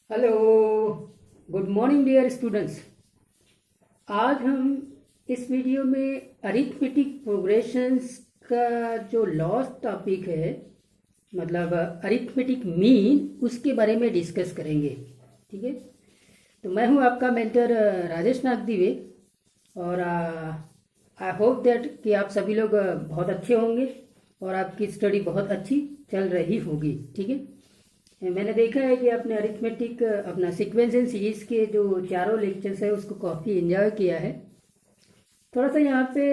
Hello, good morning dear students. आज हम इस वीडियो में अरिथमेटिक प्रोग्रेशंस का जो लास्ट टॉपिक है, मतलब अरिथमेटिक मीन, उसके बारे में डिस्कस करेंगे। ठीक है, तो मैं हूं आपका मेंटर राजेश नागदिवे और आई होप दैट कि आप सभी लोग बहुत अच्छे होंगे और आपकी स्टडी बहुत अच्छी चल रही होगी। ठीक है, मैंने देखा है कि आपने अरिथमेटिक अपना सीक्वेंस एंड सीरीज के जो चारों लेक्चर्स है उसको काफ़ी एंजॉय किया है। थोड़ा सा यहाँ पे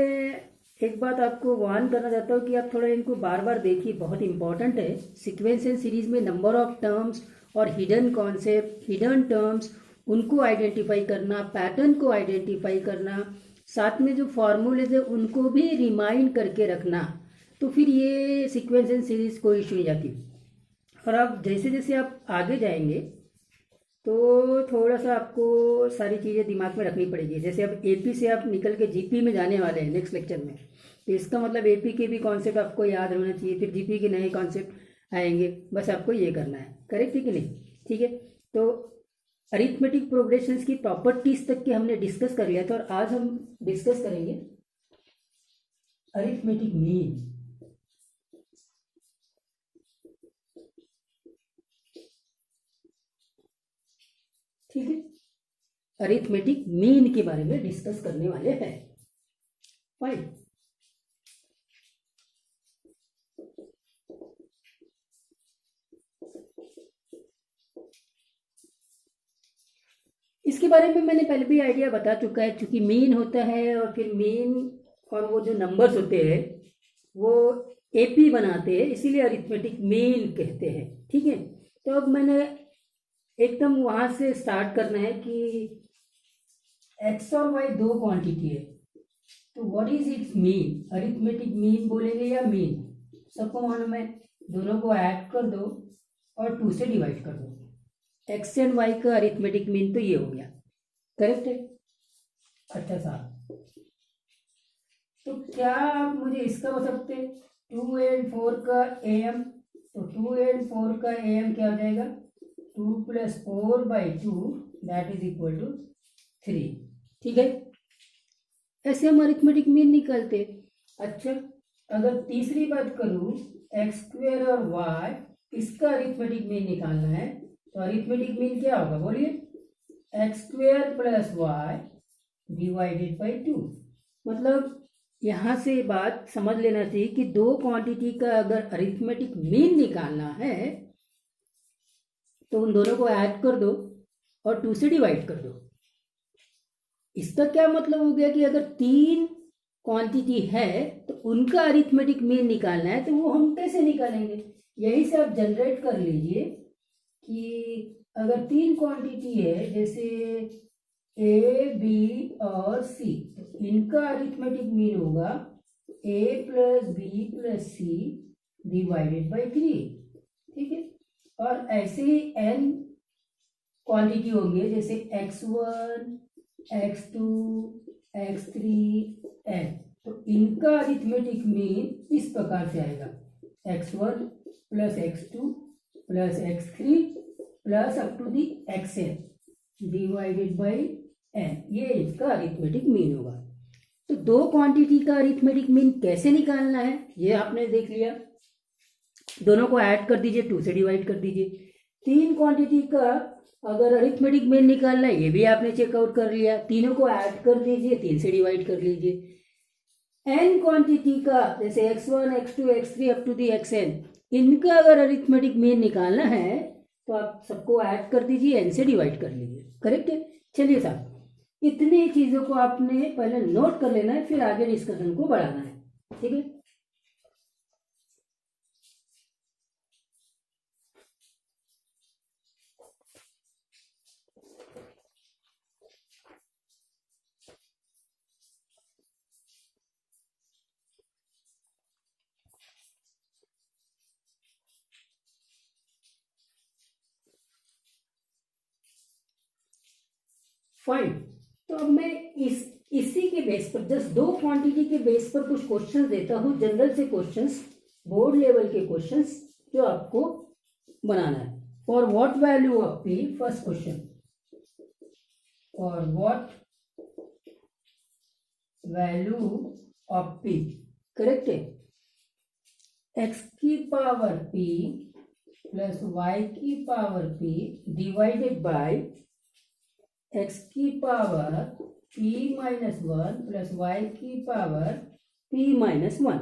एक बात आपको वार्न करना चाहता हूँ कि आप थोड़ा इनको बार बार देखिए, बहुत इंपॉर्टेंट है। सीक्वेंस एंड सीरीज में नंबर ऑफ टर्म्स और हिडन कॉन्सेप्ट, हिडन टर्म्स, उनको आइडेंटिफाई करना, पैटर्न को आइडेंटिफाई करना, साथ में जो फॉर्मूलेज है उनको भी रिमाइंड करके रखना, तो फिर ये सीक्वेंस एंड सीरीज कोई इशू नहीं जाती। और आप जैसे जैसे आप आगे जाएंगे तो थोड़ा सा आपको सारी चीज़ें दिमाग में रखनी पड़ेगी। जैसे अब एपी से आप निकल के जीपी में जाने वाले हैं नेक्स्ट लेक्चर में, तो इसका मतलब एपी के भी कॉन्सेप्ट आपको याद होना चाहिए, फिर जीपी के नए कॉन्सेप्ट आएंगे। बस आपको ये करना है, करेक्ट है कि नहीं? ठीक है, तो अरिथमेटिक प्रोग्रेशंस की प्रॉपर्टीज तक के हमने डिस्कस कर लिया था और आज हम डिस्कस करेंगे अरिथमेटिक मीन। ठीक है, अरिथमेटिक मीन के बारे में डिस्कस करने वाले हैं। फाइन, इसके बारे में मैंने पहले भी आइडिया बता चुका है। चूंकि मीन होता है और फिर मीन और वो जो नंबर्स होते हैं वो एपी बनाते हैं, इसीलिए अरिथमेटिक मीन कहते हैं। ठीक है, तो अब मैंने एकदम वहां से स्टार्ट करना है कि एक्स और वाई दो क्वांटिटी है, तो what is it's mean? Arithmetic mean बोलेंगे या मीन? सबको मालूम है, दोनों को ऐड कर दो और 2 से डिवाइड कर दो। एक्स एंड वाई का अरिथमेटिक मीन तो ये हो गया, करेक्ट है? अच्छा साहब, तो क्या आप मुझे इसका बता सकते हैं 2 एंड 4 का एम? तो 2 एंड 4 का एम क्या हो जाएगा? 2 + 4/2 दैट इज इक्वल टू 3। ठीक है, ऐसे हम अरिथमेटिक मीन निकालते। अच्छा, अगर तीसरी बात करूं, x² और y, इसका अरिथमेटिक मीन निकालना है, तो अरिथमेटिक मीन क्या होगा बोलिए? x² + y divided by 2। मतलब यहां से बात समझ लेना चाहिए कि दो क्वांटिटी का अगर अरिथमेटिक मीन निकालना है तो उन दोनों को ऐड कर दो और 2 से डिवाइड कर दो। इसका क्या मतलब हो गया कि अगर 3 क्वांटिटी है तो उनका अरिथमेटिक मीन निकालना है, तो वो हम कैसे निकालेंगे? यही से आप जनरेट कर लीजिए कि अगर 3 क्वांटिटी है, जैसे ए, बी और सी, तो इनका अरिथमेटिक मीन होगा a + b + c divided by 3। ठीक है, और ऐसे ही n क्वांटिटी होंगे, जैसे x1, x2, x3, n, तो इनका अरिथमेटिक मीन इस प्रकार से आएगा x1 + x2 + x3 + up to the xn divided by n। ये इसका अरिथमेटिक मीन होगा। तो दो क्वांटिटी का अरिथमेटिक मीन कैसे निकालना है ये आपने देख लिया। दोनों को ऐड कर दीजिए, 2 से डिवाइड कर दीजिए। 3 क्वांटिटी का अगर अरिथमेटिक मीन निकालना है, ये भी आपने चेकआउट कर लिया। तीनों को ऐड कर दीजिए, 3 से डिवाइड कर लीजिए। n क्वांटिटी का, जैसे x1, x2, x3 up to the xn, इनका अगर अरिथमेटिक मीन निकालना है तो आप सबको ऐड कर दीजिए, n से डिवाइड कर लीजिए। करेक्ट है? चलिए साहब, इतनी चीजों को आपने पहले नोट कर लेना है, फिर आगे डिस्कशन को बढ़ाना है। ठीक है, फाइन। तो अब मैं इसी के बेस पर, जस्ट दो क्वांटिटी के बेस पर कुछ क्वेश्चंस देता हूं, जनरल से क्वेश्चंस, बोर्ड लेवल के क्वेश्चंस जो आपको बनाना है। For what value of p, first question, for what value of p, correct है, x की पावर p प्लस y की power p divided by x की power p minus one plus y की power p minus one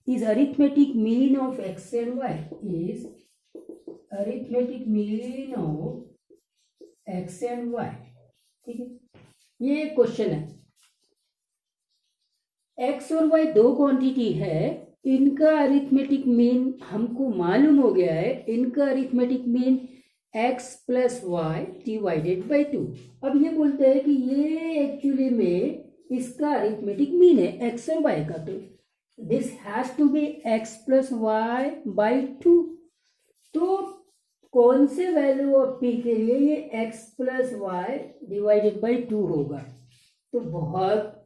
is arithmetic mean of x and y, is arithmetic mean of x and y. ठीक है, ये question है. x और y दो quantity है, इनका अरिथमेटिक मीन हमको मालूम हो गया है. इनका arithmetic mean x plus y divided by 2. अब ये बोलते हैं कि ये एक्चुअली में इसका अरिथमेटिक मीन है x और y का, तो this has to be x plus y by 2. तो कौन से वैल्यू ऑफ p के लिए ये x plus y divided by 2 होगा? तो बहुत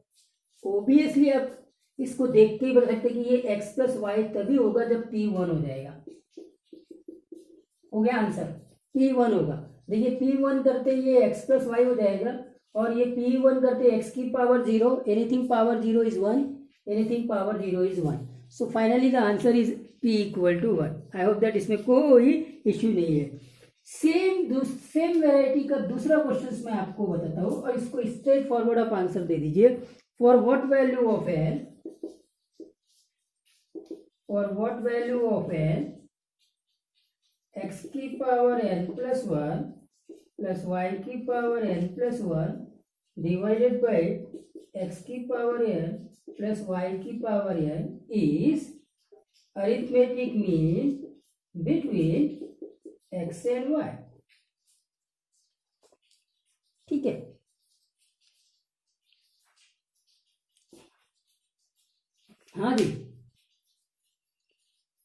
ओबियसली आप इसको देख के ही बता सकते कि ये x प्लस वाई तभी होगा जब p 1 हो जाएगा. हो गया आंसर, p 1 होगा. देखिए p 1 करते ये x प्लस वाई हो जाएगा, और ये p 1 करते x की power 0, anything power 0 is 1, anything power 0 is 1. So finally the answer is p equal to 1. I hope that इसमें कोई इश्यू नहीं है. सेम वेराइटी का दूसरा क्वेश्चन मैं आपको बताता हूँ, और इसको स्ट्रेट फॉरवर्ड आप आंसर दे दीजिए. For what value of n, for what value of n, x की power n plus 1 plus y की power n plus 1 divided by x की पावर n प्लस y की power n is arithmetic mean between x and y. ठीक है, हाँ जी,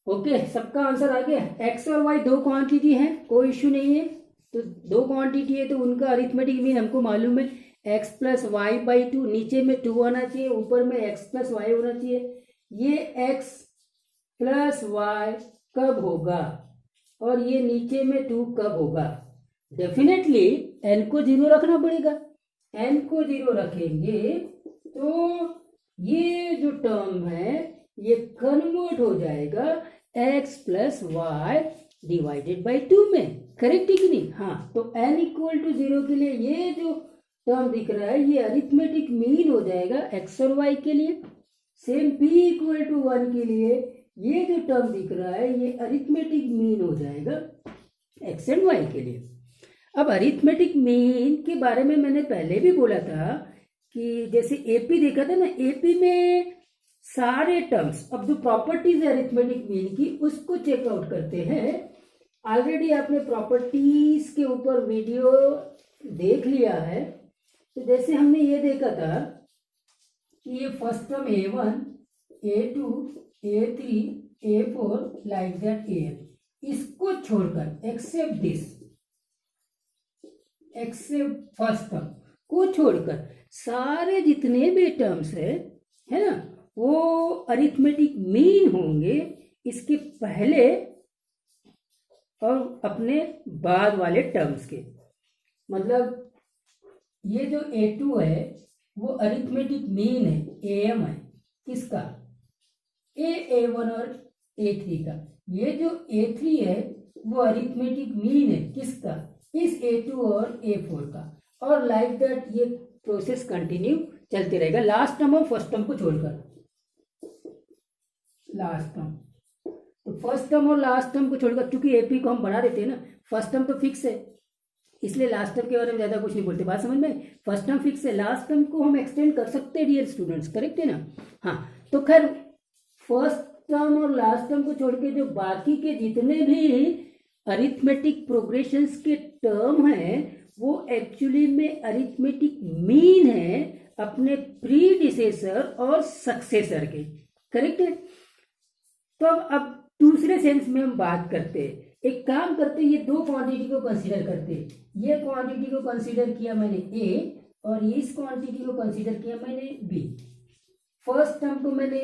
okay, सबका answer आ गया. x और y दो क्वांटिटी है, कोई इश्यू नहीं है. तो दो क्वांटिटी है तो उनका अरिथमेटिक मीन हमको मालूम है x प्लस वाई बाई 2. नीचे में 2 आना चाहिए, ऊपर में x प्लस वाई होना चाहिए. ये x प्लस वाई कब होगा और ये नीचे में 2 कब होगा? डेफिनेटली n को 0 रखना पड़ेगा. n को 0 रखेंगे तो ये जो टर्म है ये कन्वर्ट हो जाएगा x plus y divided by 2 में. करेक्ट है कि नहीं? हाँ, तो n इक्वल टू 0 के लिए ये जो टर्म दिख रहा है ये अरिथमेटिक मीन हो जाएगा x और y के लिए. सेम p इक्वल टू 1 के लिए ये जो टर्म दिख रहा है ये अरिथमेटिक मीन हो जाएगा x एंड y के लिए. अब अरिथमेटिक मीन के बारे में मैंने पहले भी बोला था कि जैसे एपी देखा था ना, एपी में सारे टर्म्स, अब जो प्रॉपर्टीज है अरिथमेटिक मीन की उसको चेकआउट करते हैं. ऑलरेडी आपने प्रॉपर्टीज के ऊपर वीडियो देख लिया है. तो जैसे हमने ये देखा था कि ये first term a1, a2, a3, a4 like that an, इसको छोड़कर except this, except first term को छोड़कर सारे जितने भी टर्म्स है ना, वो अरिथमेटिक मीन होंगे इसके पहले और अपने बाद वाले टर्म्स के. मतलब ये जो a2 है वो अरिथमेटिक मीन है, am है किसका? a1 और a3 का. ये जो a3 है वो अरिथमेटिक मीन है किसका? इस a2 और a4 का. और लाइक दैट ये प्रोसेस कंटिन्यू चलते रहेगा लास्ट टर्म और फर्स्ट टर्म को छोड़कर. लास्ट टर्म, तो फर्स्ट टर्म और लास्ट टर्म को छोड़कर, क्योंकि एपी को हम बढ़ा देते हैं ना, फर्स्ट टर्म तो फिक्स है इसलिए लास्ट टर्म के बारे में ज़्यादा कुछ नहीं बोलते. बात समझ में? फर्स्ट टर्म फिक्स है, लास्ट टर्म को हम एक्सटेंड कर सकते हैं डियर स्टूडेंट्स. करेक्ट है ना? हाँ, तो खैर फर्स्ट टर्म और लास्ट टर्म को छोड़ के जो बाकी के जितने भी अरिथमेटिक प्रोग्रेशंस के टर्म हैं वो एक्चुअली में अरिथमेटिक मीन है अपने प्रीडिसेसर और सक्सेसर के. करेक्ट है? तो अब दूसरे सेंस में हम बात करते हैं. एक काम करते, ये दो क्वांटिटी को कंसीडर करते. ये क्वांटिटी को कंसीडर किया मैंने ए और इस क्वांटिटी को कंसीडर किया मैंने बी. फर्स्ट टर्म को मैंने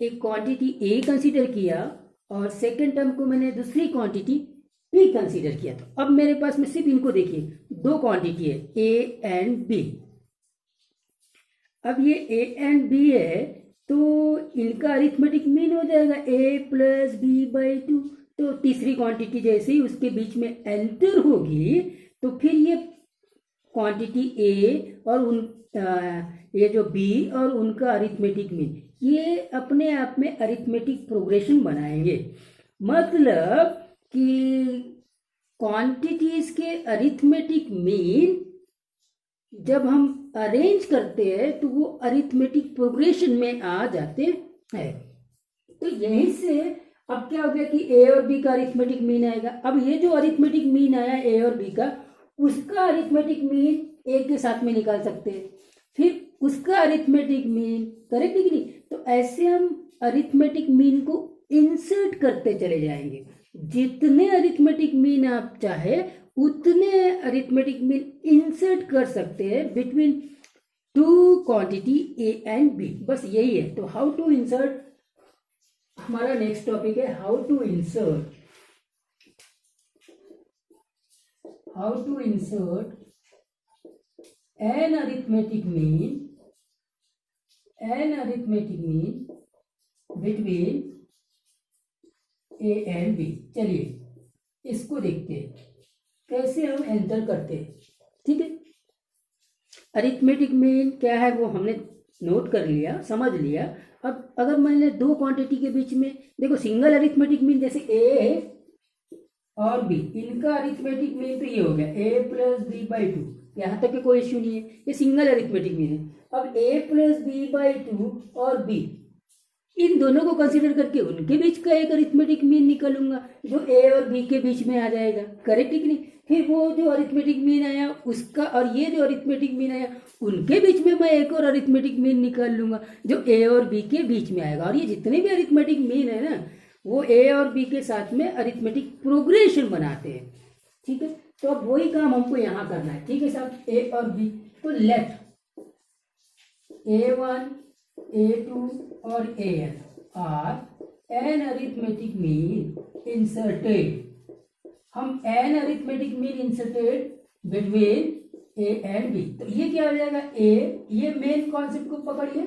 एक क्वांटिटी ए कंसीडर किया और सेकंड टर्म को मैंने दूसरी क्वांटिटी पी कंसीडर किया। तो अब मेरे पास में सिर्फ इनको देखिए, दो क्वांटिटी है ए एंड बी। अब ये ए एंड बी है तो इनका अरिथमेटिक मीन हो जाएगा ए प्लस बी बाई टू। तो तीसरी क्वांटिटी जैसे ही उसके बीच में एंटर होगी तो फिर ये क्वांटिटी ए और ये जो बी और उनका अरिथमेटिक मीन ये अपने आप में अरिथमेटिक प्रोग्रेशन बनाएंगे। मतलब कि क्वांटिटीज के अरिथमेटिक मीन जब हम अरेंज करते हैं तो वो अरिथमेटिक प्रोग्रेशन में आ जाते हैं। तो यहीं से अब क्या हो गया कि ए और बी का अरिथमेटिक मीन आएगा। अब ये जो अरिथमेटिक मीन आया ए और बी का, उसका अरिथमेटिक मीन ए के साथ में निकाल सकते हैं, फिर उसका अरिथमेटिक मीन, करेक्ट है कि नहीं। तो ऐसे हम अरिथमेटिक मीन को इंसर्ट करते चले जाएंगे। जितने अरिथमेटिक मीन आप चाहे उतने अरिथमेटिक मीन इंसर्ट कर सकते हैं between two quantity a and b. बस यही है। तो हाउ टू इंसर्ट हमारा नेक्स्ट टॉपिक है, how to insert an arithmetic mean between a and b। चलिए इसको देखते हैं कैसे हम एंटर करते हैं। ठीक है, अरिथमेटिक मीन क्या है वो हमने नोट कर लिया, समझ लिया। अब अगर मैंने दो क्वांटिटी के बीच में देखो, सिंगल अरिथमेटिक मीन जैसे ए और बी, इनका अरिथमेटिक मीन तो ये हो गया ए प्लस बी बाई टू, यहाँ तक के कोई इश्यू नहीं है, ये सिंगल अरिथमेटिक मीन है। अब ए प्लस बी बाई टू और बी, इन दोनों को कंसीडर करके उनके बीच का एक अरिथमेटिक मीन निकालूंगा जो ए और बी के बीच में आ जाएगा, करेक्ट है कि नहीं। फिर वो जो अरिथमेटिक मीन आया उसका और ये जो अरिथमेटिक मीन आया उनके बीच में मैं एक और अरिथमेटिक मीन निकाल लूंगा जो ए और बी के बीच में आएगा। और ये जितने भी अरिथमेटिक मीन है ना वो ए और बी के साथ में अरिथमेटिक प्रोग्रेशन बनाते हैं। ठीक है, तो अब वही काम हमको यहाँ करना है। ठीक है साहब, ए और बी, तो लेट A1, A2 और AN are N arithmetic mean inserted. हम N arithmetic mean inserted between A and B. तो ये क्या हो जाएगा, ए, ये मेन कॉन्सेप्ट को पकड़िए,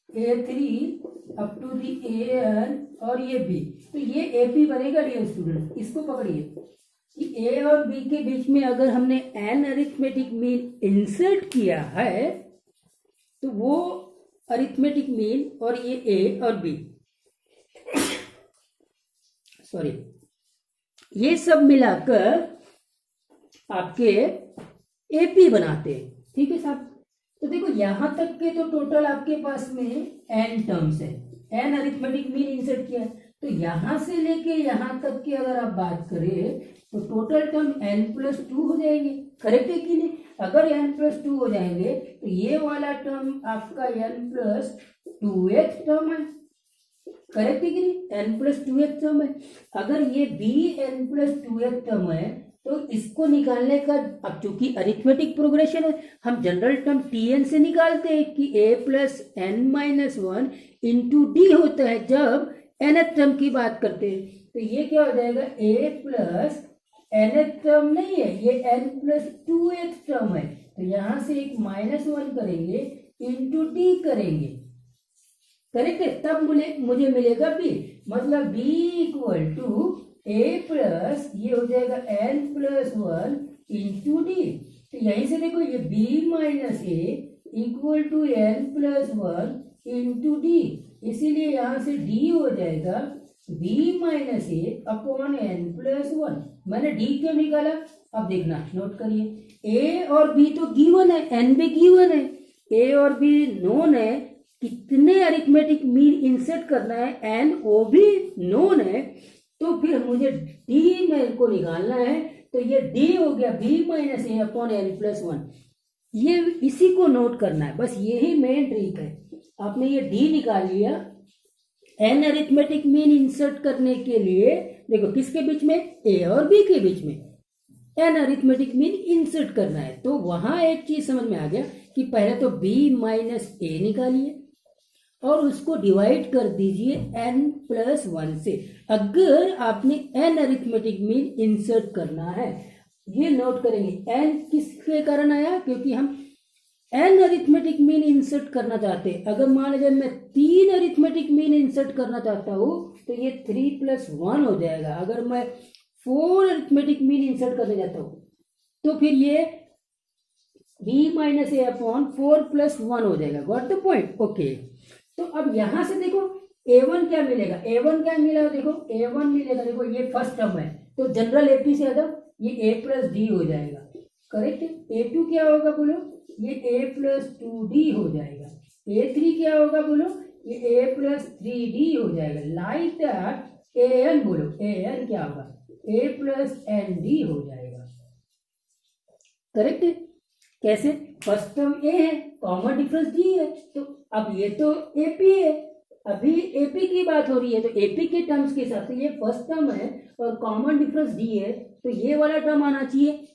A3 up to the AN और ये बी, तो ये AP बनेगा डियर स्टूडेंट। इसको पकड़िए कि ए और बी के बीच में अगर हमने एन अरिथमेटिक मीन इंसर्ट किया है तो वो अरिथमेटिक मीन और ये ए और बी सॉरी ये सब मिलाकर आपके एपी बनाते हैं। ठीक है साहब, तो देखो यहां तक के तो टोटल आपके पास में एन टर्म्स है, एन अरिथमेटिक मीन इंसर्ट किया, तो यहां से लेके यहां तक की अगर आप बात करें तो total term n plus to हो जाएंगे, करेक्ट है कि नहीं। अगर n प्लस टू हो जाएंगे तो ये वाला टर्म आपका n plus two x term है, करेक्ट है कि नहीं, n plus two x term है। अगर ये b n plus two x term है तो इसको निकालने का, अब चूंकि अरिथमेटिक प्रोग्रेशन है हम जनरल टर्म tn से निकालते हैं कि a plus N minus one into d होता है जब nth टर्म की बात करते हैं। तो ये क्या हो जाएगा, a प्लस nth टर्म नहीं है, ये n plus two x term है, तो यहां से एक माइनस वन करेंगे इंटू डी करेंगे, करेक्ट है, तब मुझे मिलेगा b। मतलब b equal to a plus ये हो जाएगा n plus one into d. तो यहीं से देखो ये b minus a equal to n plus one into d, इसीलिए यहां से d हो जाएगा b माइनस ए अपॉन एन प्लस वन। मैंने d क्यों निकाला, अब देखना, नोट करिए, a और b तो गिवन है, n भी गिवन है, a और b नोन है, कितने अरिथमेटिक मीन इंसर्ट करना है एन ओ भी नोन है, तो फिर मुझे d में को निकालना है, तो ये d हो गया b माइनस ए अपॉन एन प्लस वन। ये इसी को नोट करना है, बस यही मेन ट्रिक है। आपने ये d निकाल लिया, एन अरिथमेटिक मीन इंसर्ट करने के लिए देखो किसके बीच में, a और b के बीच में एन अरिथमेटिक मीन इंसर्ट करना है। तो वहां एक चीज समझ में आ गया कि पहले तो b माइनस ए निकालिए और उसको डिवाइड कर दीजिए n+1 से। अगर आपने n अरिथमेटिक मीन इंसर्ट करना है, ये नोट करेंगे n किसके कारण आया, क्योंकि हम n अरिथमेटिक मीन इंसर्ट करना चाहते हैं। अगर मान लीजिए मैं 3 अरिथमेटिक मीन इंसर्ट करना चाहता हूं तो ये 3+1 हो जाएगा। अगर मैं 4 अरिथमेटिक मीन इंसर्ट करना चाहता हूं तो फिर ये b-a/4+1 हो जाएगा। Got the point? ओके। तो अब यहां से देखो a1 क्या मिलेगा, a1 क्या मिलेगा, देखो a1 मिलेगा, देखो ये फर्स्ट टर्म है तो जनरल AP से अदर ये a+d हो जाएगा। करेक्ट। a2 क्या होगा बोलो, ये a+2d हो जाएगा। a3 क्या होगा बोलो, ये a+3d हो जाएगा। लाइक दैट an बोलो, an क्या होगा, a+nd हो जाएगा। करेक्ट। कैसे, फर्स्ट टर्म a है, कॉमन डिफरेंस d है, तो अब ये तो AP है, अभी AP की बात हो रही है तो AP के टर्म्स के हिसाब से ये फर्स्ट टर्म है और कॉमन डिफरेंस d है, तो ये वाला टर्म आना चाहिए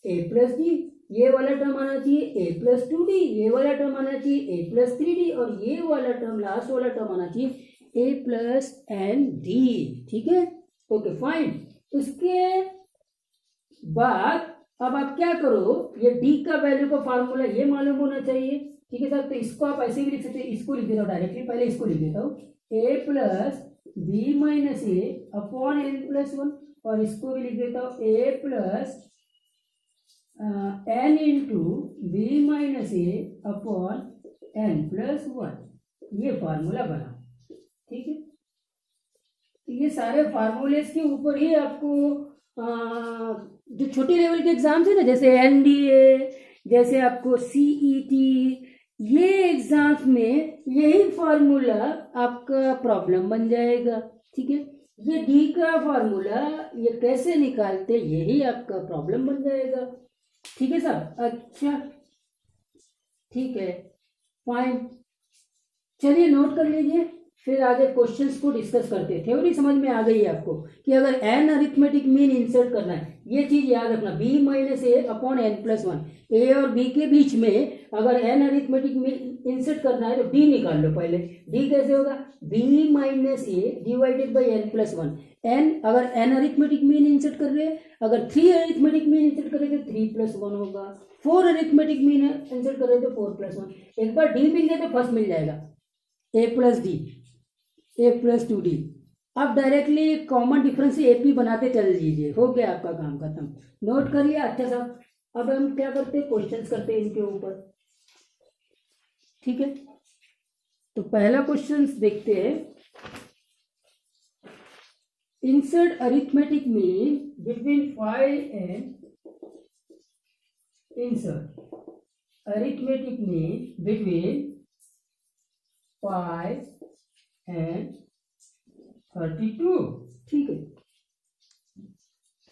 a+d, ये वाला टर्म आना चाहिए a+2d, ये वाला टर्म आना चाहिए a+3d और ये वाला टर्म, लास्ट वाला टर्म आना चाहिए a+nd। ठीक है, ओके फाइन। उसके बाद अब आप क्या करो, ये d का वैल्यू का फार्मूला ये मालूम होना चाहिए। ठीक है सर, तो इसको आप ऐसे भी लिख सकते हैं, इसको लिख देता हूँ डायरेक्टली, पहले इसको लिख देता हूँ a+b-a/n+1 और इसको भी लिख देता हूँ a+n/b-a/n+1। ये फार्मूला बना। ठीक है, ये सारे फार्मूलेस के ऊपर ही आपको जो छोटी लेवल के एग्जाम्स है ना, जैसे NDA, जैसे आपको CET, ये एग्जाम्स में यही फार्मूला आपका प्रॉब्लम बन जाएगा। ठीक है, ये D का फार्मूला ये कैसे निकालते, यही आपका प्रॉब्लम बन जाएगा। ठीक है सर, अच्छा ठीक है फाइन, चलिए नोट कर लीजिए, फिर आगे क्वेश्चंस को डिस्कस करते हैं। थ्योरी समझ में आ गई है आपको कि अगर n अरिथमेटिक मीन इंसर्ट करना है, ये चीज याद रखना, b-a/n+1, a और b के बीच में अगर n अरिथमेटिक मीन इंसर्ट करना है तो d निकाल लो पहले। d कैसे होगा, b-a/n+1। n अगर n अरिथमेटिक मीन इंसर्ट कर रहे हैं, अगर 3 अरिथमेटिक मीन इंसर्ट कर रहे हैं तो 3+1 होगा, 4 अरिथमेटिक मीन इंसर्ट कर रहे हैं तो 4+1। एक बार d मिल गया तो फर्स्ट मिल जाएगा a+d, a+2d। अब डायरेक्टली कॉमन डिफरेंस से AP बनाते चल दीजिए, हो गया आपका काम खत्म। नोट कर लिया? अच्छा साहब, अब हम क्या करते हैं, क्वेश्चंस करते हैं इनके ऊपर। ठीक है, तो पहला क्वेश्चंस देखते हैं। Insert arithmetic mean between 5 and insert arithmetic mean between 5 and 32। ठीक है,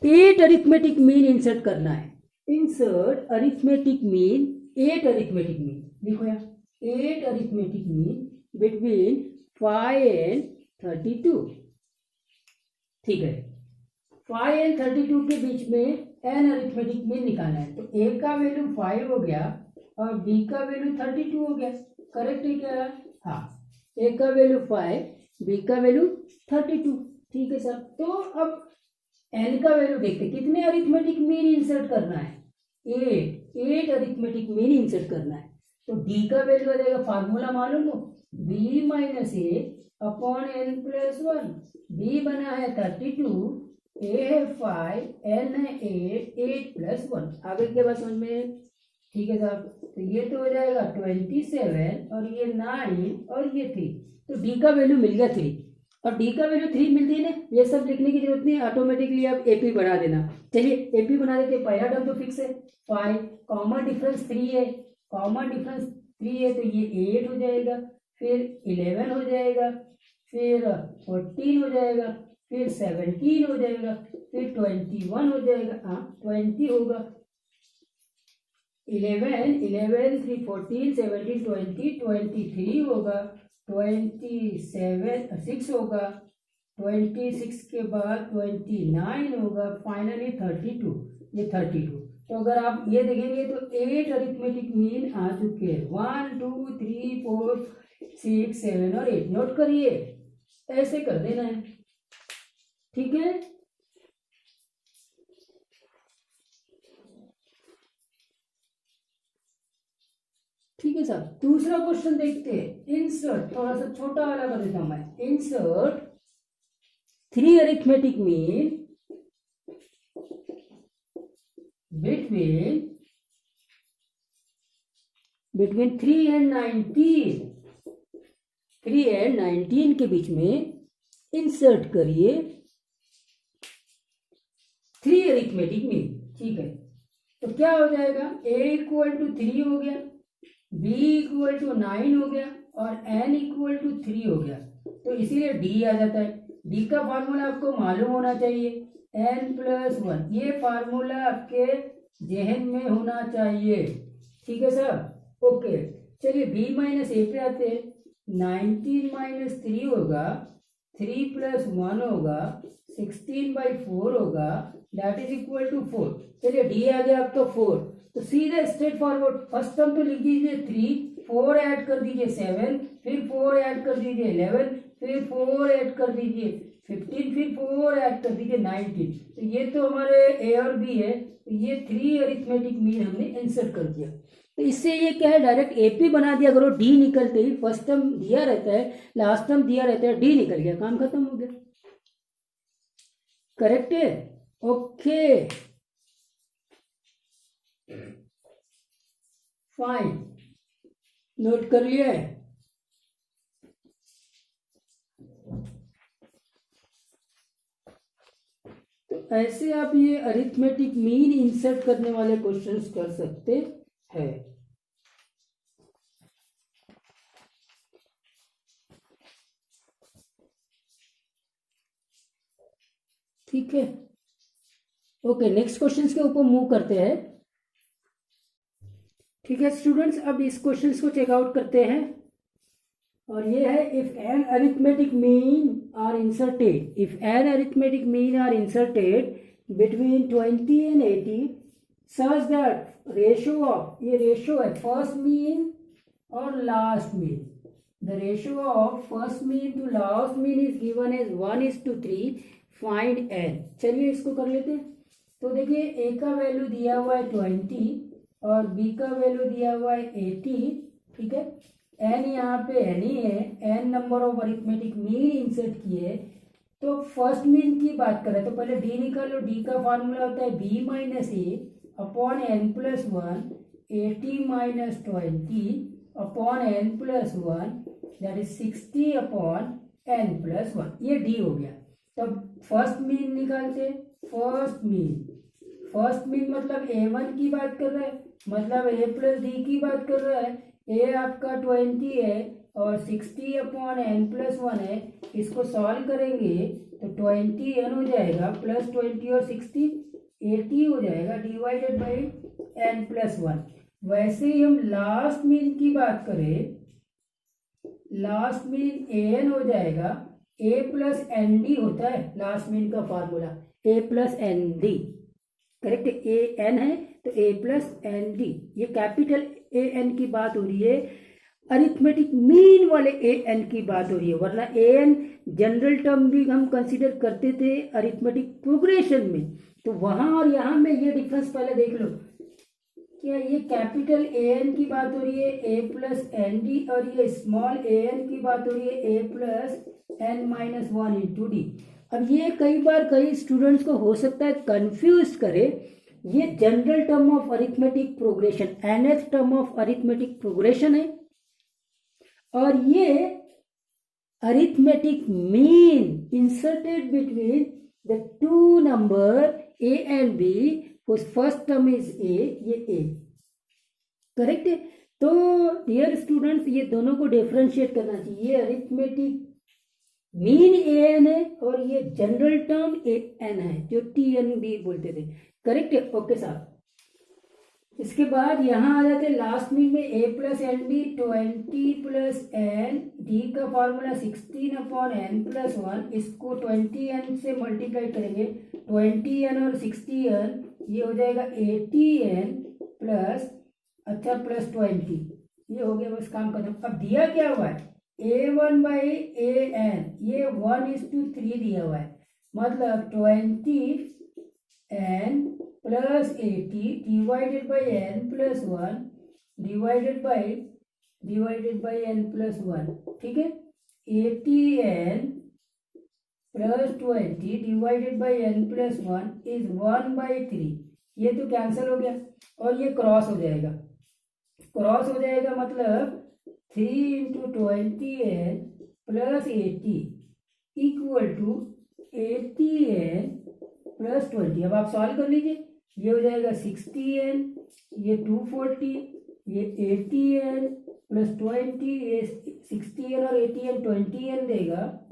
8 अरिथमेटिक मीन इंसर्ट करना है। Insert arithmetic mean, 8 arithmetic mean लिखो यार, 8 अरिथमेटिक मीन बिटवीन 5 एंड 32। ठीक है, 5 एंड 32 के बीच में n अरिथमेटिक मीन निकालना है, तो a का वैल्यू 5 हो गया और b का वैल्यू 32 हो गया। करेक्ट है क्या? हाँ, a का वैल्यू 5, b का वैल्यू 32। ठीक है सर, तो अब n का वैल्यू देखते, कितने अरिथमेटिक मीन इंसर्ट करना है, 8 अरिथमेटिक मीन इंसर्ट करना है, तो d का वैल्यू आ जाएगा, फार्मूला मालूम हो, b-a/n+1। b बना है 32, a है 5, n है 8 आगे के बाद समझ में। ठीक है साहब, तो ये तो हो जाएगा 27 और ये 9 और ये 3, तो d का वैल्यू मिल गया 3 और d का वैल्यू 3 मिलती है ना, ये सब लिखने की जरूरत नहीं, ऑटोमेटिकली आप AP बना देना। चलिए AP बना देते, पहला टर्म तो फिक्स है 5, कॉमन डिफरेंस 3 है, कॉमन डिफरेंस 3 है तो ये 8 हो जाएगा, फिर 11 हो जाएगा, फिर 14 हो जाएगा, फिर 17 हो जाएगा, फिर 21 हो जाएगा, हाँ 20 होगा, 11 3 14 17 20 23 होगा, 6 होगा, 26 के बाद 29 होगा, फाइनली 32, ये 32। तो अगर आप ये देखेंगे तो 8 अरिथमेटिक मीन आ चुके हैं, 1 2 3 4 6, 7 और 8 नोट करिए, ऐसे कर देना है। ठीक है, ठीक है साहब। दूसरा क्वेश्चन देखते हैं। इंसर्ट, थोड़ा सा छोटा वाला कर देता हूं मैं। Insert 3 arithmetic mean between 3 and 19, 3 and 19 के बीच में इंसर्ट करिए 3 अरिथमेटिक मीन। ठीक है, तो क्या हो जाएगा, a इक्वल टू 3 हो गया, b इक्वल टू 9 हो गया और n इक्वल टू 3 हो गया। तो इसीलिए d आ जाता है। d का फार्मूला आपको मालूम होना चाहिए, n+1। ये फार्मूला आपके जहन में होना चाहिए। ठीक है सर, ओके। चलिए b माइनस ए पे आते हैं। 19 माइनस 3 होगा, 3 प्लस 1 होगा, 16/4 होगा, दैट इज इक्वल टू 4। चलिए d आ गया आपका 4। तो सीधा स्ट्रेट फॉरवर्ड, फर्स्ट टर्म तो लिख दीजिए 3, 4 ऐड कर दीजिए 7, फिर 4 ऐड कर दीजिए 11, फिर 4 ऐड कर दीजिए 15, फिर 4 ऐड कर दीजिए 19। तो ये तो हमारे ए और बी है। तो ये 3 अरिथमेटिक मीन हमने इंसर्ट कर दिया। तो इससे ये क्या है, डायरेक्ट एपी बना दिया करो। डी निकलते ही फर्स्ट टर्म दिया रहता है, लास्ट टर्म दिया रहता है, डी निकल गया, काम खत्म हो गया। करेक्ट है, ओके फाइन, नोट कर लिए। तो ऐसे आप ये अरिथमेटिक मीन इंसर्ट करने वाले क्वेश्चंस कर सकते हैं। ठीक है, ओके, नेक्स्ट क्वेश्चंस के ऊपर मूव करते हैं। ठीक है स्टूडेंट्स, अब इस क्वेश्चंस को चेकआउट करते हैं। और ये है, if n arithmetic mean are inserted, if n arithmetic mean are inserted between 20 and 80 such that ratio of, ये रेशियो है फर्स्ट मीन और last mean, the ratio of first mean to last mean is given as 1:3, find n. चलिए इसको कर लेते हैं। तो देखिए ए का वैल्यू दिया हुआ है 20 और बी का वैल्यू दिया हुआ है 80। ठीक है, एन यहाँ पे एन ही है, n number of arithmetic mean insert किए। तो फर्स्ट मीन की बात करें तो पहले डी निकालो। डी का फार्मूला होता है b minus A upon N plus 1, 80 minus 20 upon N plus 1, that is 60 upon N plus 1। ये डी हो गया। तब फर्स्ट मीन निकालते, फर्स्ट मीन मतलब a1 की बात कर रहा है, मतलब a प्लस डी की बात कर रहा है। a आपका 20 है और 60 अपॉन एन प्लस 1 है। इसको सॉल्व करेंगे तो 20 एन हो जाएगा प्लस 20 और 60 80 हो जाएगा डिवाइडेड बाई एन प्लस 1। वैसे ही हम लास्ट मीन की बात करें, लास्ट मीन an हो जाएगा, a प्लस एन डी होता है लास्ट मीन का formula, a plus n d. Correct, a n है तो a प्लस एन डी, ये कैपिटल ए एन की बात हो रही है, अरिथमेटिक मीन वाले ए एन की बात हो रही है। वरना ए एन जनरल टर्म भी हम कंसीडर करते थे अरिथमेटिक प्रोग्रेशन में। तो वहां और यहाँ में ये डिफरेंस पहले देख लो। क्या ये कैपिटल ए एन की बात हो रही है, ए प्लस एन डी, और ये स्मॉल ए एन की बात हो रही है, A plus N minus 1 into D. अब ये कई बार कई स्टूडेंट्स को हो सकता है कंफ्यूज करे। ये general term of arithmetic progression, nth term of arithmetic progression है, और ये arithmetic mean inserted between the two number a and b, whose first term is a, ये a। करेक्ट है। तो डियर स्टूडेंट्स, ये दोनों को डिफरेंशिएट करना चाहिए। ये अरिथमेटिक मीन ए एन है और ये जनरल टर्म ए एन है, जो टी एन भी बोलते थे। करेक्ट है, ओके साहब। इसके बाद यहाँ आ जाते हैं लास्ट मीन में, a plus n d 20 plus n, d का फॉर्मूला 16 अपॉन एन प्लस 1। इसको 20 एन से मल्टीप्लाई करेंगे, 20 एन और 60 एन, ये हो जाएगा 80 एन प्लस, अच्छा प्लस 20, ये हो गया, बस काम खत्म। अब दिया क्या हुआ है, A1/AN, ये 1:3 दिया हुआ है, मतलब 20n + 80 divided by n + 1 divided by n + 1, ठीक है। 80n + 20 divided by n + 1 is 1/3। ये तो कैंसिल हो गया और ये क्रॉस हो जाएगा, मतलब 3 × 20n + 80 इक्वल टू 80n + 20। अब आप सॉल्व कर लीजिए, ये हो जाएगा 60n, ये 240, ये 80n + 20, ये 60n और 80n 20n देगा,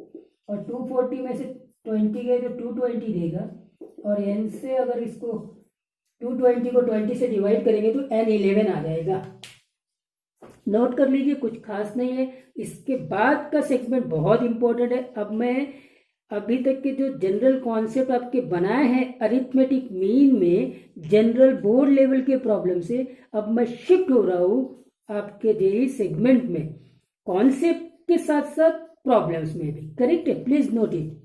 और 240 में से 20 गए तो 220 देगा, और n से अगर इसको 220 को 20 से डिवाइड करेंगे तो n 11 आ जाएगा। नोट कर लीजिए, कुछ खास नहीं है। इसके बाद का सेगमेंट बहुत इंपॉर्टेंट है। अब मैं अभी तक के जो जनरल कॉन्सेप्ट आपके बनाए हैं अरिथमेटिक मीन में, जनरल बोर्ड लेवल के प्रॉब्लम से अब मैं शिफ्ट हो रहा हूँ आपके जेईई सेगमेंट में, कॉन्सेप्ट के साथ साथ प्रॉब्लम्स में भी। करेक्ट है, प्लीज नोट इट।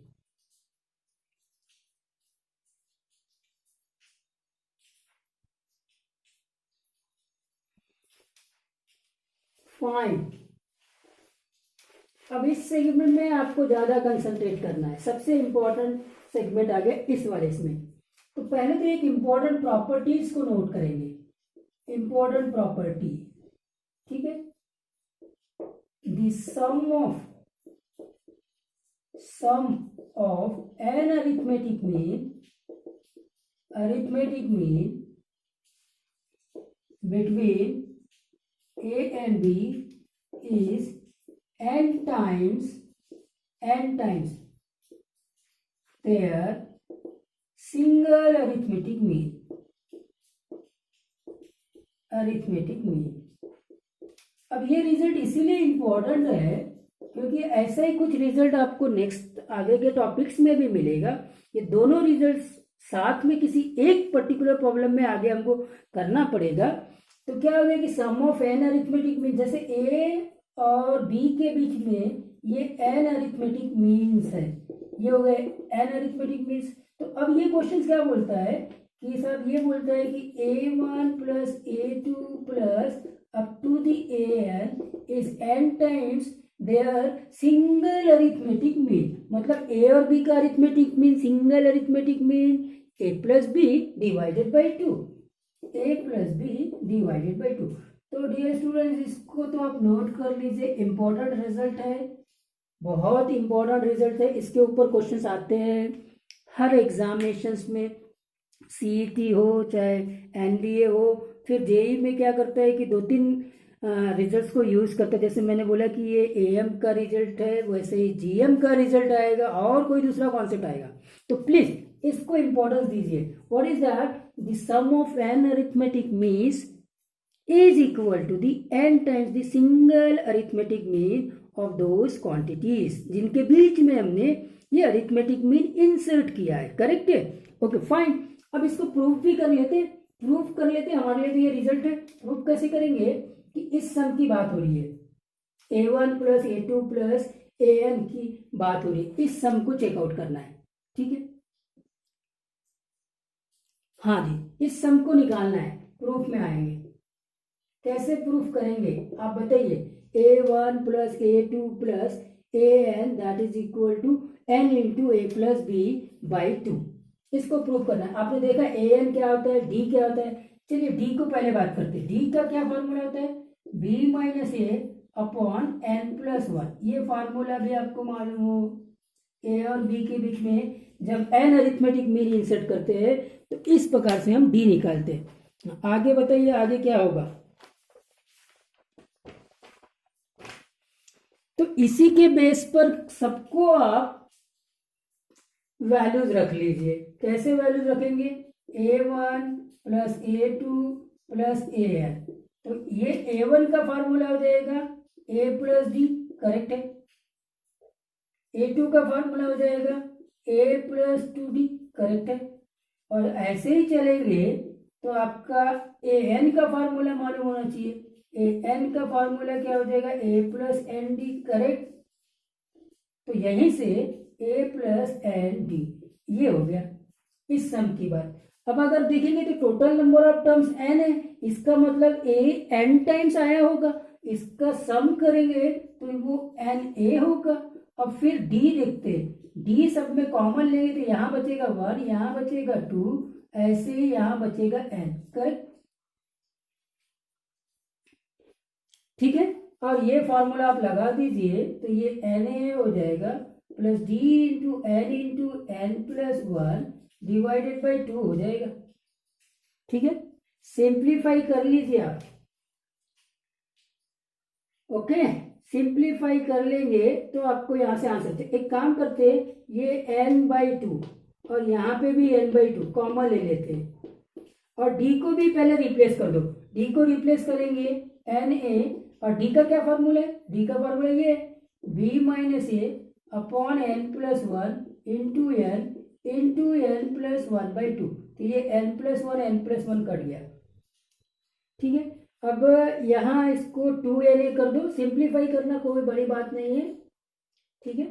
फाइन, अब इस सेगमेंट में आपको ज्यादा कंसंट्रेट करना है। सबसे इंपॉर्टेंट सेगमेंट आ गया इस वाले इसमें। तो पहले तो एक इंपॉर्टेंट प्रॉपर्टीज को नोट करेंगे, इंपॉर्टेंट प्रॉपर्टी, ठीक है। The sum of n arithmetic mean between A and B is n times their single arithmetic mean। अब ये रिजल्ट इसीलिए इम्पोर्टेंट है क्योंकि ऐसा ही कुछ रिजल्ट आपको नेक्स्ट आगे के टॉपिक्स में भी मिलेगा। ये दोनों रिजल्ट्स साथ में किसी एक पर्टिकुलर प्रॉब्लम में आगे हमको करना पड़ेगा। तो क्या होगा कि सम ऑफ एन अरिथमेटिक मीन, जैसे ए और बी के बीच में ये एन अरिथमेटिक मीन्स है, ये हो गए एन अरिथमेटिक मीन्स। तो अब ये क्वेश्चन क्या बोलता है कि साहब ये बोलता है कि A1 + A2 + up to the AN is n times their single arithmetic mean। मतलब A और B का arithmetic mean, single arithmetic mean A + B divided by 2, A + B divided by 2। तो डियर स्टूडेंट्स, इसको तो आप नोट कर लीजिए, important result है, बहुत इंपॉर्टेंट रिजल्ट है। इसके ऊपर क्वेश्चंस आते हैं हर एग्जामिनेशंस में, सीईटी हो चाहे एनडीए हो। फिर जेई में क्या करता है कि 2-3 रिजल्ट्स को यूज करता है। जैसे मैंने बोला कि ये एएम का रिजल्ट है, वैसे ही जीएम का रिजल्ट आएगा और कोई दूसरा कॉन्सेप्ट आएगा। तो प्लीज इसको इंपॉर्टेंस दीजिए। What is that, the sum of n arithmetic means is equal to the n times the single arithmetic mean of those quantities, जिनके बीच में हमने ये अरिथमेटिक मीन इंसर्ट किया है। करेक्ट है, ओके फाइन। अब इसको प्रूफ भी कर लेते, हमारे लिए तो ये रिजल्ट है। प्रूफ कैसे करेंगे कि इस सम की बात हो रही है, A1 + A2 + AN की बात हो रही है, इस सम को चेकआउट करना है, ठीक है। हाँ जी, इस सम को निकालना है, प्रूफ में आएंगे। कैसे प्रूफ करेंगे आप बताइए। A1 + A2 + AN that is equal to n × A + B by 2। इसको प्रूफ करना है। आपने देखा AN क्या होता है, D क्या होता है। चलिए D को पहले बात करते हैं। D का क्या फॉर्मूला होता है, B - A अपॉन n + 1। ये फार्मूला भी आपको मालूम हो। A और B के बीच में जब n अरिथमेटिक मीन इंसर्ट करते हैं तो इस प्रकार से हम D निकालते हैं। आगे बताइए, आगे क्या होगा। तो इसी के बेस पर सबको आप वैल्यूज रख लीजिए। कैसे वैल्यूज रखेंगे, A1 + A2 + AN। तो ये A1 का फार्मूला हो जाएगा A + D, करेक्ट है। A2 का फार्मूला हो जाएगा A + 2D, करेक्ट है। और ऐसे ही चलेंगे तो आपका AN का फार्मूला मालूम होना चाहिए। एन का फॉर्मूला क्या हो जाएगा, ए प्लस एन डी, करेक्ट। तो यहीं से ए प्लस एन डी ये हो गया इस सम की बात। अब अगर देखेंगे तो total number of terms n है, इसका मतलब ए एन टाइम्स आया होगा, इसका सम करेंगे तो वो एन ए होगा। अब फिर डी देखते हैं, डी सब में कॉमन लेंगे तो यहाँ बचेगा 1, यहाँ बचेगा 2, ऐसे ही यहाँ बचेगा एन, करेक्ट, ठीक है। और ये फॉर्मूला आप लगा दीजिए तो ये एन ए हो जाएगा plus d into n plus 1 divided by 2 हो जाएगा, ठीक है। सिंप्लीफाई कर लीजिए आप, ओके, सिंप्लीफाई कर लेंगे तो आपको यहां से आंसर। एक काम करते हैं, ये n/2 और यहाँ पे भी n/2 कॉमन ले लेते हैं और d को भी पहले रिप्लेस कर दो। d को रिप्लेस करेंगे na और d का क्या फॉर्मूला है, d का फॉर्मूला ये b माइनस ए upon n plus 1 into n plus 1/2। तो ये n+1 कट गया, ठीक है। अब यहाँ इसको 2na कर दो, सिंप्लीफाई करना कोई बड़ी बात नहीं है, ठीक है।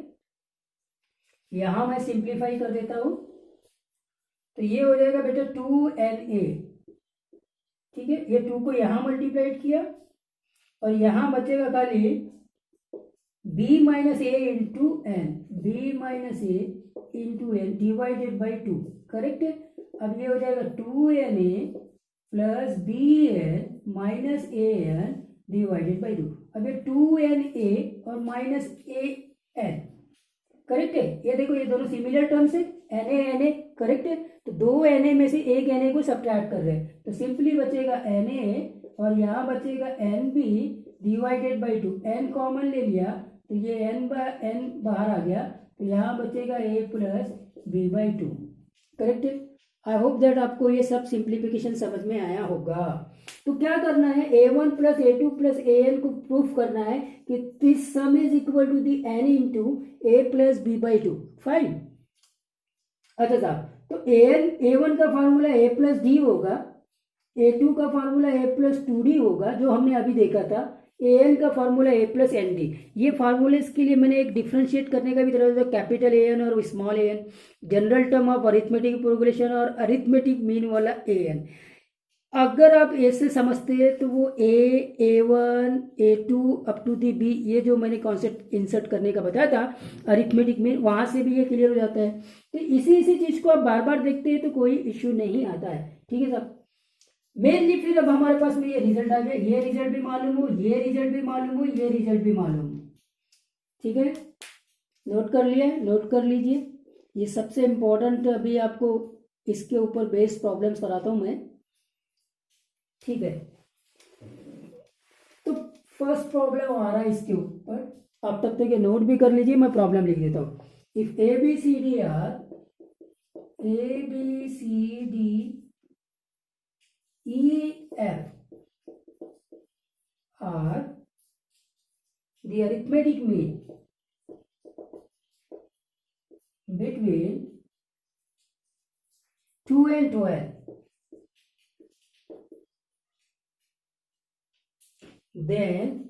यहाँ मैं सिंप्लीफाई कर देता हूँ तो ये हो जाएगा बेटा 2na, ठीक है। ये 2 को यहाँ मल्टीप्लाइड किया और यहाँ बचेगा खाली b minus a into n divided by 2, correct है। अब ये हो जाएगा 2na plus b n minus a n divided by 2। अब ये 2na और माइनस ए एन, करेक्ट है। ये देखो ये दोनों सिमिलर टर्म्स है, na करेक्ट है। तो 2 na में से एक na को सब्ट्रैक्ट कर रहे हैं तो सिंपली बचेगा na और यहाँ बचेगा nb divided by 2। n common ले लिया तो ये n बाहर आ गया तो यहाँ बचेगा a plus b by 2, correct है। आई होप दैट आपको ये सब सिंप्लीफिकेशन समझ में आया होगा। तो क्या करना है, a1 plus a2 plus an को प्रूफ करना है कि this sum is equal to the n into a plus b by 2, fine. अच्छा साहब, तो a1 का फार्मूला a प्लस डी होगा, a2 का फार्मूला a प्लस 2d होगा जो हमने अभी देखा था, an का formula a plus n d. ये फार्मूलेस के लिए मैंने एक डिफ्रेंशिएट करने का भी तरह था, कैपिटल an और small an, general term of arithmetic progression और अरिथमेटिक मीन वाला an। अगर आप ए से समझते हैं तो वो a1 a2 up to the b, ये जो मैंने कॉन्सेप्ट इंसर्ट करने का बताया था अरिथमेटिक मीन, वहां से भी ये क्लियर हो जाता है। तो इसी चीज को आप बार बार देखते हैं तो कोई इश्यू नहीं आता है, ठीक है साहब। मेनली फिर अब हमारे पास में ये रिजल्ट आ गया, ये रिजल्ट भी मालूम हो, ये रिजल्ट भी मालूम हो, ये रिजल्ट भी मालूम हो, ठीक है। नोट कर लिया, नोट कर लीजिए, ये सबसे इम्पोर्टेंट अभी आपको इसके ऊपर बेस्ड प्रॉब्लम्स कराता हूं मैं, ठीक है। तो फर्स्ट प्रॉब्लम आ रहा है इसके ऊपर, आप तब तक ये नोट भी कर लीजिए, मैं प्रॉब्लम लिख देता हूं। If a b c d E F are the arithmetic mean between 2 and 12, then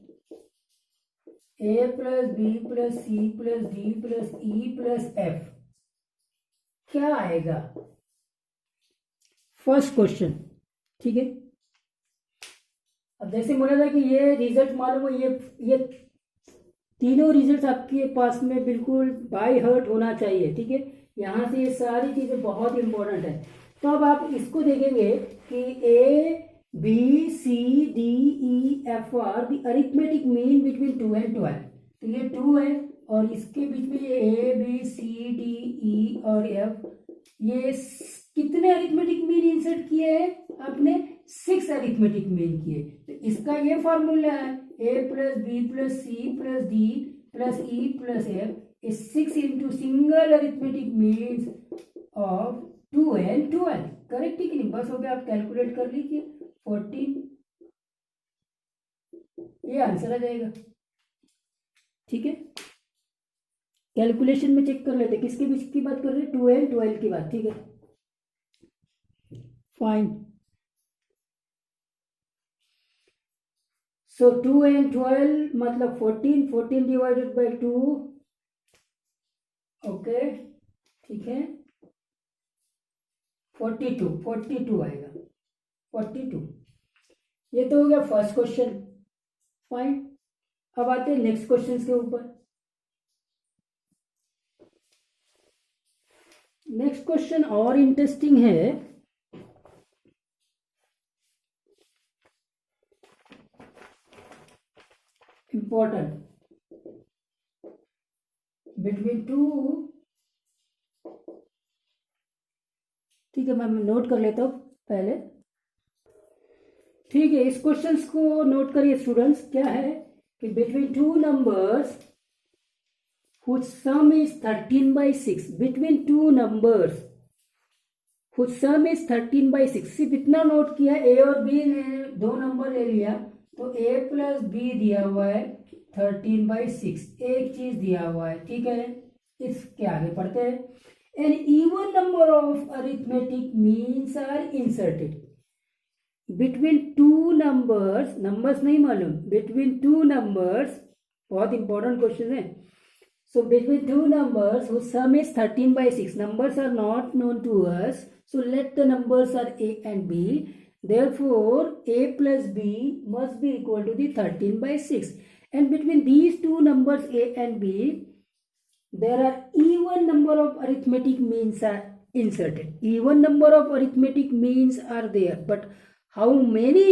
A plus B plus C plus D plus E plus F क्या आएगा? फर्स्ट क्वेश्चन, ठीक है। अब जैसे बोला था कि ये रिजल्ट मालूम हो, ये तीनों रिजल्ट आपके पास में बिल्कुल बाय हार्ट होना चाहिए, ठीक है। यहाँ से ये सारी चीजें बहुत इंपॉर्टेंट है। तो अब आप इसको देखेंगे कि ABCDEF are the arithmetic mean between 2 and 12। तो ये 2 है और इसके बीच में ये ABCDE और F, ये कितने अरिथमेटिक मीन इंसर्ट किए हैं आपने? 6 अरिथमेटिक मीन किए। तो इसका ये फॉर्मूला है a plus b plus c plus d plus e plus f is 6 into single arithmetic means of 2 and 12, correct है कि नहीं? बस हो गया, आप कैलकुलेट कर लीजिए 14, ये आंसर आ जाएगा, ठीक है। कैलकुलेशन में चेक कर लेते किसके बीच की बात कर रहे हैं, 2 and 12 की बात, ठीक है, फाइन। सो 2 and 12 मतलब 14, 14 डिवाइडेड बाई 2, ओके ठीक है, 42 आएगा, 42। ये तो हो गया फर्स्ट क्वेश्चन, फाइन। अब आते हैं नेक्स्ट क्वेश्चन के ऊपर। नेक्स्ट क्वेश्चन और इंटरेस्टिंग है। इंपॉर्टेंट, बिटवीन टू, ठीक है मैं नोट कर लेता हूं पहले, ठीक है। इस क्वेश्चन को नोट करिए स्टूडेंट्स। क्या है कि between two numbers whose sum is 13/6, between two numbers whose sum is 13/6, सिर्फ इतना नोट किया, ए और बी ने दो नंबर ले लिया, तो a प्लस बी दिया हुआ है 13/6, एक चीज दिया हुआ है, ठीक है। इसके आगे पढ़ते हैं। An even number of arithmetic means are inserted between two numbers, numbers नहीं मालूम, बिटवीन टू नंबर्स, बहुत इंपॉर्टेंट क्वेश्चन है। So between two numbers whose sum is 13/6, numbers are not known to us, so let the numbers are a and b, therefore a plus b must be equal to the 13/6, and between these two numbers a and b there are even number of arithmetic means are inserted. Even number of arithmetic means are there, but how many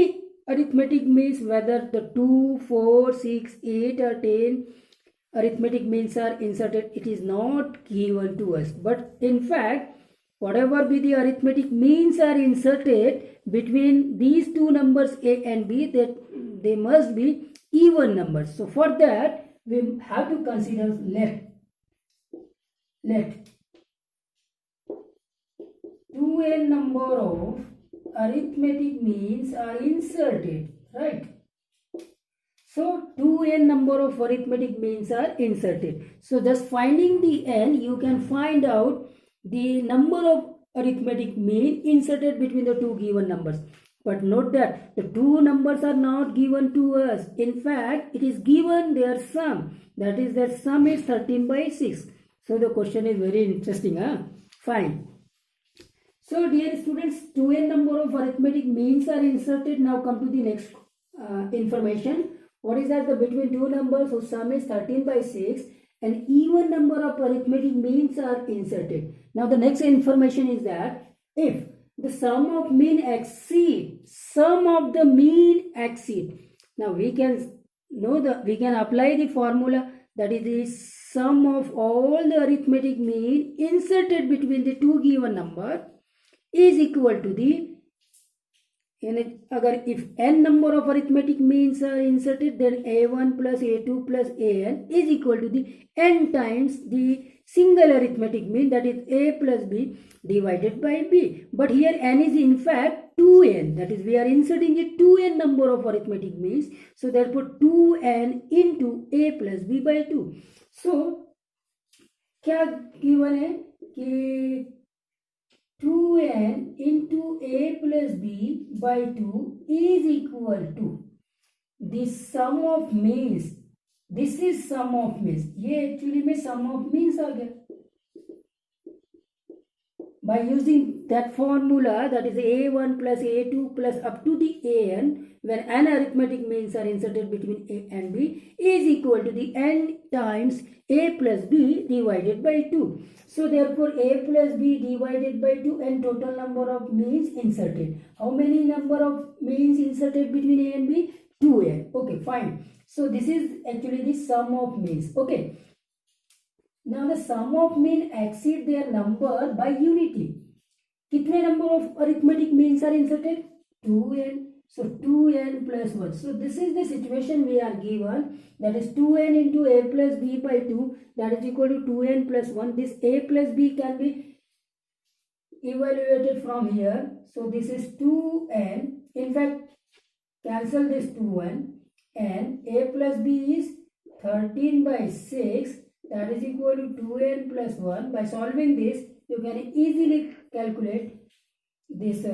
arithmetic means, whether the 2, 4, 6, 8 or 10 arithmetic means are inserted, it is not given to us. But in fact, whatever be the arithmetic means are inserted between these two numbers a and b, that they must be even numbers. So for that we have to consider let 2n number of arithmetic means are inserted, right? So 2n number of arithmetic means are inserted. So just finding the n, you can find out the number of arithmetic mean inserted between the two given numbers. But note that the two numbers are not given to us. In fact, it is given their sum. That is, their sum is 13/6. So the question is very interesting, huh? Fine. So dear students, 2n number of arithmetic means are inserted. Now come to the next information. What is that? The between two numbers whose sum is 13/6, an even number of arithmetic means are inserted. Now the next information is that if the sum of mean exceed, sum of the mean exceed. Now we can apply the formula, that is the sum of all the arithmetic mean inserted between the two given number is equal to the, अगर if n number of arithmetic means are inserted, then a1 plus a2 plus an is equal to the n times the single arithmetic mean, that is a plus b divided by b. But here n is in fact 2n, that is we are inserting a 2n number of arithmetic means, so therefore 2n into a plus b by 2. So क्या given है कि 2n into a plus b by 2 is equal to the sum of means. This is sum of means. ये actually में sum of means आ गया. By using that formula, that is a1 plus a2 plus up to the an, when n arithmetic means are inserted between a and b, is equal to the n times a plus b divided by 2. So therefore a plus b divided by 2 and total number of means inserted. How many number of means inserted between a and b? 2n. Okay, fine. So this is actually the sum of means. Okay. Now the sum of mean exceed their number by unity. कितने number of arithmetic means are inserted? 2n. So 2n plus 1. So this is the situation we are given. That is 2n into a plus b by 2. That is equal to 2n plus 1. This a plus b can be evaluated from here. So this is 2n. In fact, cancel this 2n. And a plus b is 13/6. That is equal to 2n plus 1. By solving this, you can easily calculate this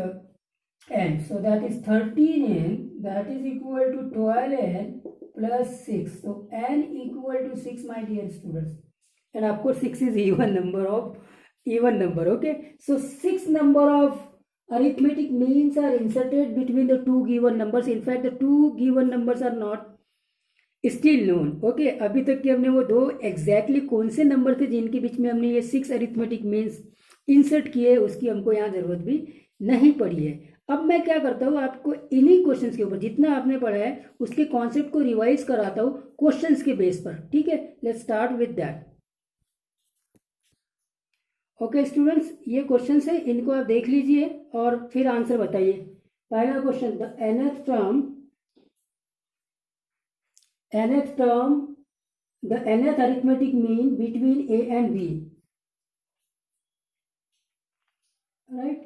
n. So that is 13n, that is equal to 12n plus 6. So n equal to 6, my dear students. And of course 6 is even number, okay. So 6 number of arithmetic means are inserted between the two given numbers. In fact the two given numbers are not still known, okay. अभी तक के हमने वो दो exactly कौन से number थे जिनके बीच में हमने ये 6 अरिथमेटिक मीन्स इंसर्ट किए, उसकी हमको यहाँ जरूरत भी नहीं पड़ी है. अब मैं क्या करता हूँ, आपको इन्हीं क्वेश्चंस के ऊपर जितना आपने पढ़ा है उसके कॉन्सेप्ट को रिवाइज कराता हूँ क्वेश्चंस के बेस पर. ठीक है, let's start with that. Okay students, ये क्वेश्चंस है, इनको आप देख लीजिए और फिर आंसर बताइए. पहला question, the nth term, the nth arithmetic mean between a and b. Right,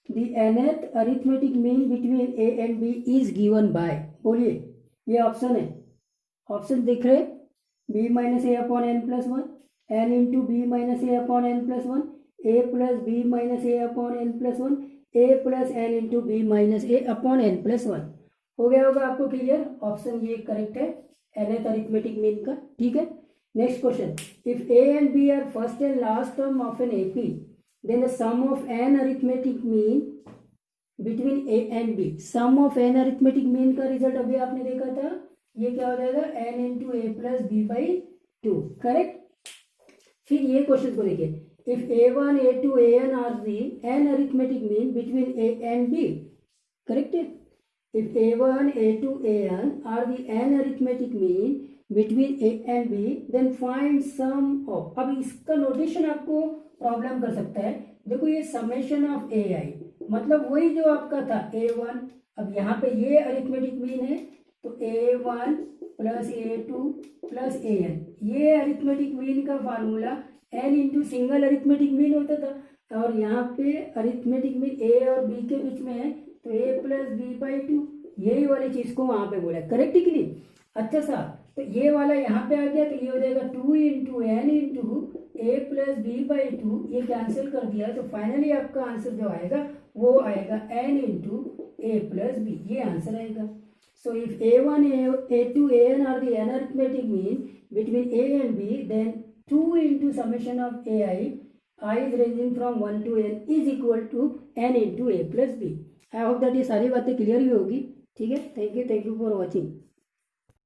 the nth arithmetic mean between a and b is given by, बोलिए. ये ऑप्शन है, ऑप्शन दिख रहे, b minus A upon N plus one, N into B minus A upon N plus one, A plus B minus A upon N plus one, A plus N into B minus A upon N plus one. हो गया होगा आपको clear. Option ये correct है nth arithmetic mean का. ठीक है, next question, if a and b are first and last term of an AP, then the sum of n arithmetic mean between a and b. Sum of n arithmetic mean का result अभी आपने देखा था, ये क्या हो जाएगा, n into a plus b by two. Correct. फिर ये क्वेश्चन को देखिए, if a1 a2 an are the n arithmetic mean between a and b. Correct है. If a1, a2, an are the n arithmetic mean between a and b, then find sum of. अब इसका notation आपको problem कर सकता है. देखो ये summation of a आई, मतलब वही जो आपका था a1. अब यहाँ पे ये अरिथमेटिक मीन है तो a1 plus a2 plus an. ये अरिथमेटिक मीन का formula n into single arithmetic mean होता था, और यहाँ पे अरिथमेटिक मीन a और b के बीच में है तो a plus b by two. यही वाली चीज को वहां पे बोला. करेक्ट है कि नहीं. अच्छा सा, तो ये वाला यहाँ पे आ गया तो ये हो जाएगा 2 into n into a plus b by two. ये कैंसिल कर दिया तो फाइनली आपका आंसर जो आएगा वो आएगा n into a plus b. ये आंसर आएगा. So if a1 a2 an are the n arithmetic mean between a and b, then 2 into summation of a i is ranging from 1 to n is equal to n into a plus b. I hope that ये सारी बातें clear भी होगी. ठीक है, thank you for watching.